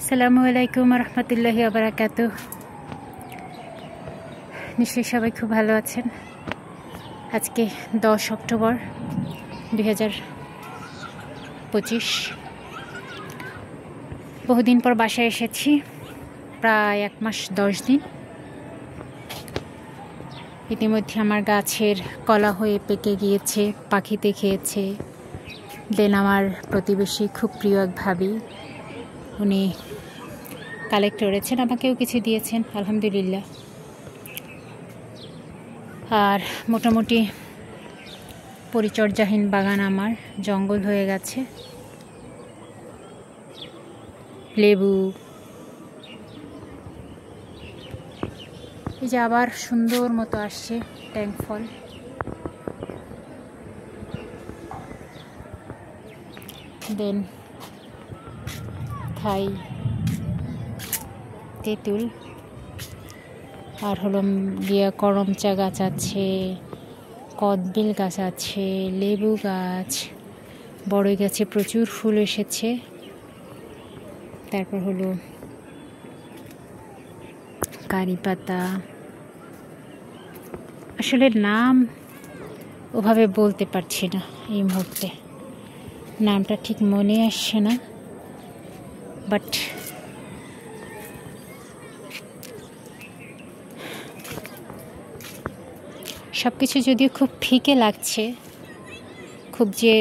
আসসালামু আলাইকুম রহমতুল্লাহি ওয়া বারাকাতুহু। নিশ্চয়ই সবাই খুব ভালো আছেন। আজকে 10 অক্টোবর 2025। বহুদিন পর বাসায় এসেছি, প্রায় 1 মাস 10 দিন। ইতিমধ্যে আমার গাছের কলা হয়ে পেকে গিয়েছে, পাখিতে খেয়েছে। দেন আমার প্রতিবেশী, খুব প্রিয় এক ভাবি, উনি কালেক্ট করেছেন, আমাকেও কিছু দিয়েছেন, আলহামদুলিল্লাহ। আর মোটামুটি পরিচর্যাহীন বাগান আমার, জঙ্গল হয়ে গেছে। লেবু, এই যে আবার সুন্দর মতো আসছে ট্যাঙ্ক ফল। দেন থাই, তেঁতুল, আর হলো গিয়া করমচা গাছ আছে, কদবেল গাছ আছে, লেবু গাছ, বড়ই গাছে প্রচুর ফুল এসেছে। তারপর হলো কারি পাতা। আসলে নাম ওভাবে বলতে পারছি না এই মুহূর্তে, নামটা ঠিক মনে আসছে না, বাট সব কিছু যদিও খুব ফিকে লাগছে, খুব যে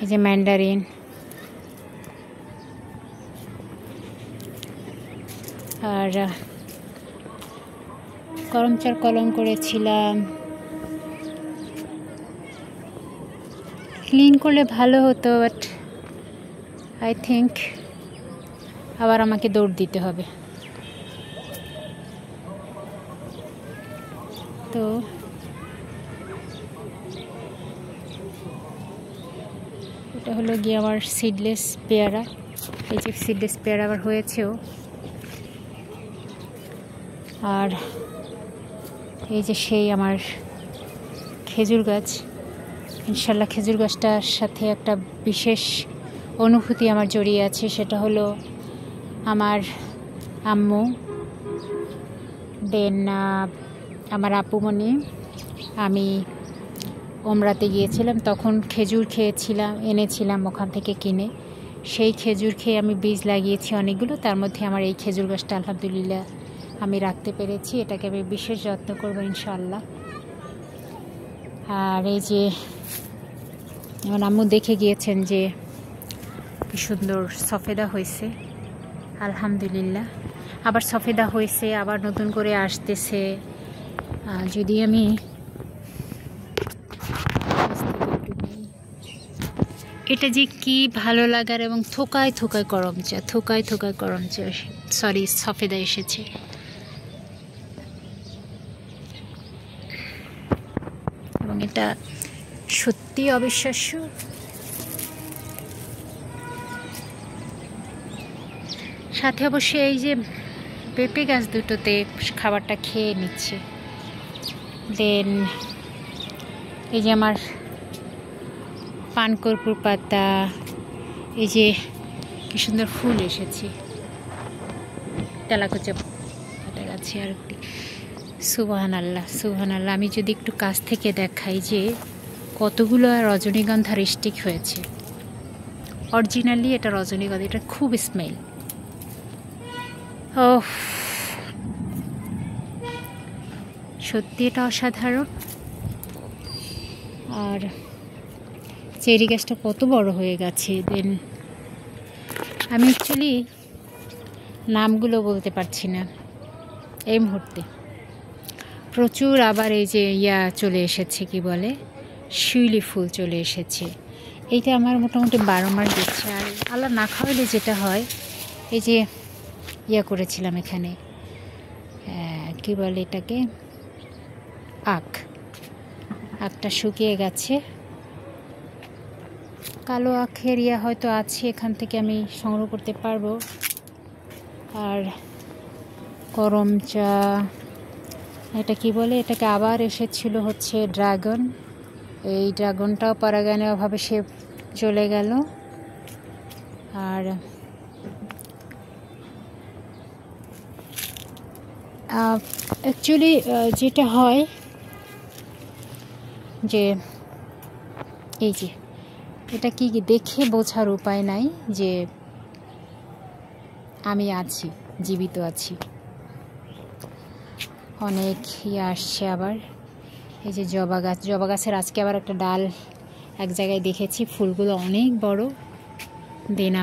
এই যে ম্যান্ডারিন, আর করমচার কলম করেছিলাম, ক্লিন করলে ভালো হতো, বাট আই থিঙ্ক আবার আমাকে দৌড় দিতে হবে। তো এটা হলো গিয়ে আমার সিডলেস পেয়ারা। এই যে সিডলেস পেয়ারা আবার হয়েছেও। আর এই যে সেই আমার খেজুর গাছ। ইনশাল্লাহ খেজুর গাছটার সাথে একটা বিশেষ অনুভূতি আমার জড়িয়ে আছে। সেটা হলো আমার আম্মু, দেন আমার আপুমণি, আমি ওমরাতে গিয়েছিলাম, তখন খেজুর এনেছিলাম ওখান থেকে কিনে। সেই খেজুর খেয়ে আমি বীজ লাগিয়েছি অনেকগুলো, তার মধ্যে আমার এই খেজুর গাছটা আলহামদুলিল্লাহ আমি রাখতে পেরেছি। এটাকে আমি বিশেষ যত্ন করবো ইনশাআল্লাহ। আর এই যে আমার আম্মু দেখে গিয়েছেন যে কি সুন্দর সফেদা হয়েছে, আলহামদুলিল্লাহ। আবার সফেদা হয়েছে, আবার নতুন করে আসতেছে। যদি আমি এটা যে কি ভালো লাগার, এবং থোকায় থোকায় করমচা সরি সফেদা এসেছে। এবং এটা সত্যি অবিশ্বাস্য। সাথে অবশ্যই এই যে পেঁপে গাছ দুটোতে খাবারটা খেয়ে নিচ্ছে। দেন এই যে আমার পানকর্পূর পাতা, এই যে কি সুন্দর ফুল এসেছে, তেলাকুচা পাতা গাছে। আর একটি সুবহানাল্লাহ সুবহানাল্লাহ, আমি যদি একটু কাছ থেকে দেখাই যে কতগুলো রজনীগন্ধা স্টিক হয়েছে। অরিজিনালি এটা রজনীগন্ধা, এটা খুব স্মেল। ও সত্যি এটা অসাধারণ। আর চেরি গাছটা কত বড় হয়ে গেছে। দেন আমি অ্যাকচুয়ালি নামগুলো বলতে পারছি না এই মুহূর্তে। প্রচুর আবার এই যে চলে এসেছে, কি বলে, শিউলি ফুল চলে এসেছে। এইটা আমার মোটামুটি 12 মাস দিচ্ছে। আর আল্লাহ না খাওয়ালে যেটা হয়, এই যে করেছিলাম এখানে, কি বলে এটাকে, আখটা শুকিয়ে গেছে। কালো আখের হয়তো আছে, এখান থেকে আমি সংগ্রহ করতে পারবো। আর করমচা, এটা কি বলে, এটাকে আবার এসেছিল হচ্ছে ড্রাগন। এই ড্রাগনটাও পরাগায়নের অভাবে সে চলে গেল। আর অ্যাকচুয়ালি যেটা হয় যে এই যে এটা কি দেখে বোঝার উপায় নাই যে আমি আছি, জীবিত আছি। অনেক আসছে আবার। এই যে জবা গাছের আজকে আবার একটা ডাল এক জায়গায় দেখেছি, ফুলগুলো অনেক বড়। দেন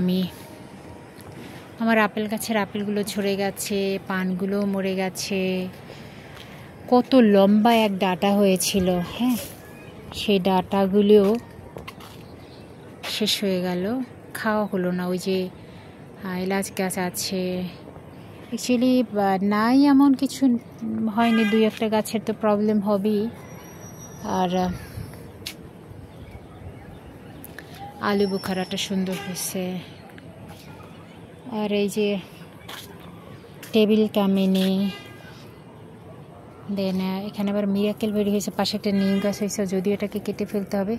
আমার আপেল গাছের আপেলগুলো ঝরে গেছে, পানগুলো মরে গেছে। কত লম্বা এক ডাঁটা হয়েছিল, হ্যাঁ, সেই ডাঁটাগুলোও শেষ হয়ে গেল, খাওয়া হলো না। ওই যে এলাচ গাছ আছে, অ্যাকচুয়ালি নাই এমন কিছু হয়নি, 2-1টা গাছের তো প্রবলেম হবেই। আর আলু বোখারাটা সুন্দর হয়েছে। আর এই যে টেবিল কামিনী, দেন এখানে আবার মিরাকেল বেরি হয়েছে। পাশে একটা নিম গাছ হয়েছে, যদিও এটাকে কেটে ফেলতে হবে,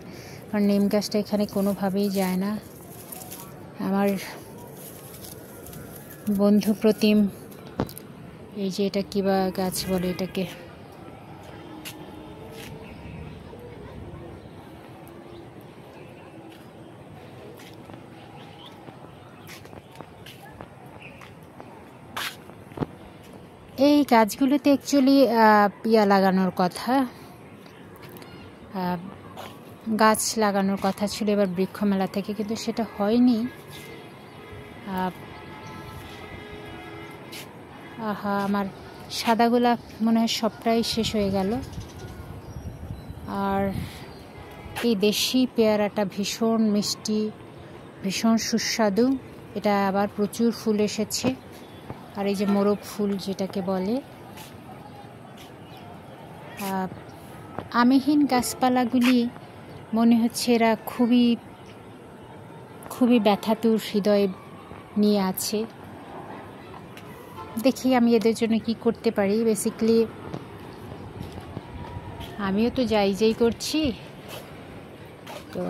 কারণ নিম গাছটা এখানে কোনোভাবেই যায় না। আমার বন্ধু প্রতিম, এই যে এটা কিবা গাছ বলে এটাকে, এই গাছগুলোতে অ্যাকচুয়ালি লাগানোর কথা, গাছ লাগানোর কথা ছিল এবার বৃক্ষ মেলা থেকে, কিন্তু সেটা হয়নি। আহা, আমার সাদা গোলাপ মনে হয় সবটাই শেষ হয়ে গেল। আর এই দেশি পেয়ারাটা ভীষণ মিষ্টি, ভীষণ সুস্বাদু। এটা আবার প্রচুর ফুল এসেছে। আর এই যে মোরগ ফুল যেটাকে বলে, আমিহীন গাছপালাগুলি মনে হচ্ছে এরা খুবই খুবই ব্যথাতুর হৃদয় নিয়ে আছে। দেখি আমি এদের জন্য কি করতে পারি। বেসিক্যালি আমিও তো যাই করছি, তো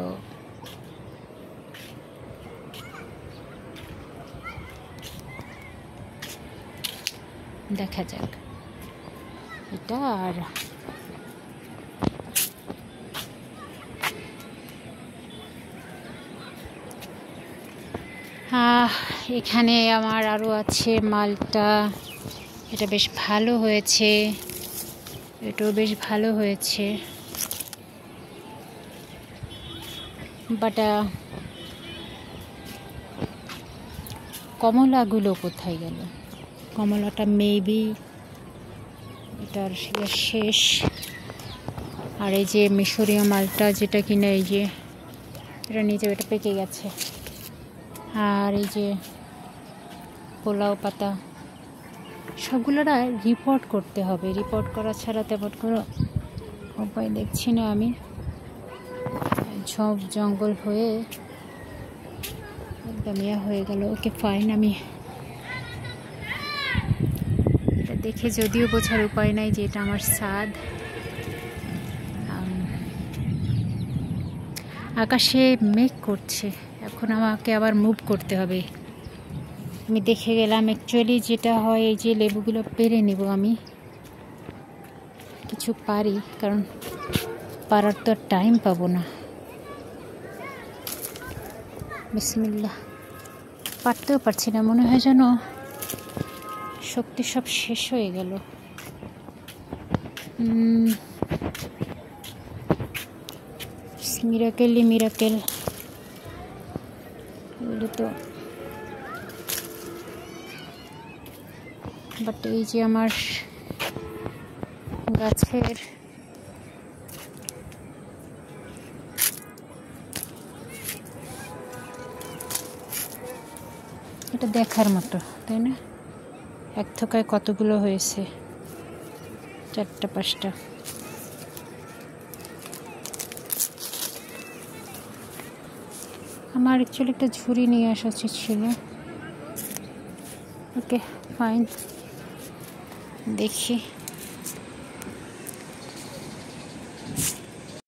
দেখা যাক এটা। আর এখানে আমার আরও আছে মালটা, এটা বেশ ভালো হয়েছে, এটাও বেশ ভালো হয়েছে। বাট কমলাগুলো কোথায় গেল? কমলাটা মেবি এটার শেষ। আর এই যে মিশরীয় মালটা যেটা কিনা, এই যে এটা নিচে, এটা পেকে গেছে। আর এই যে পোলাও পাতা, সবগুলোরা রিপোর্ট করতে হবে। রিপোর্ট করা ছাড়া তেমন কোনো উপায় দেখছি না আমি। সব জঙ্গল হয়ে একদম হয়ে গেল। ওকে ফাইন, আমি এটা দেখে যদিও বোঝার উপায় নাই যে এটা আমার ছাদ। আকাশে মেঘ করছে, এখন আমাকে আবার মুভ করতে হবে। আমি দেখে গেলাম অ্যাকচুয়ালি যেটা হয়, এই যে লেবুগুলো পেরে নেব আমি, কিছু পারি, কারণ পারার তো আর টাইম পাবো না। বিসমিল্লাহ, পারতেও পারছি না, মনে হয় যেন শক্তি সব শেষ হয়ে গেল। মিরাকেল এগুলো তো। বাট এই যে আমার গাছের এটা দেখার মতো, তাই না? এক থোকায় কতগুলো হয়েছে, 4টা-5টা। আমার অ্যাকচুয়ালি একটা ঝুড়ি নিয়ে আসা উচিত ছিল। ওকে ফাইন, দেখি।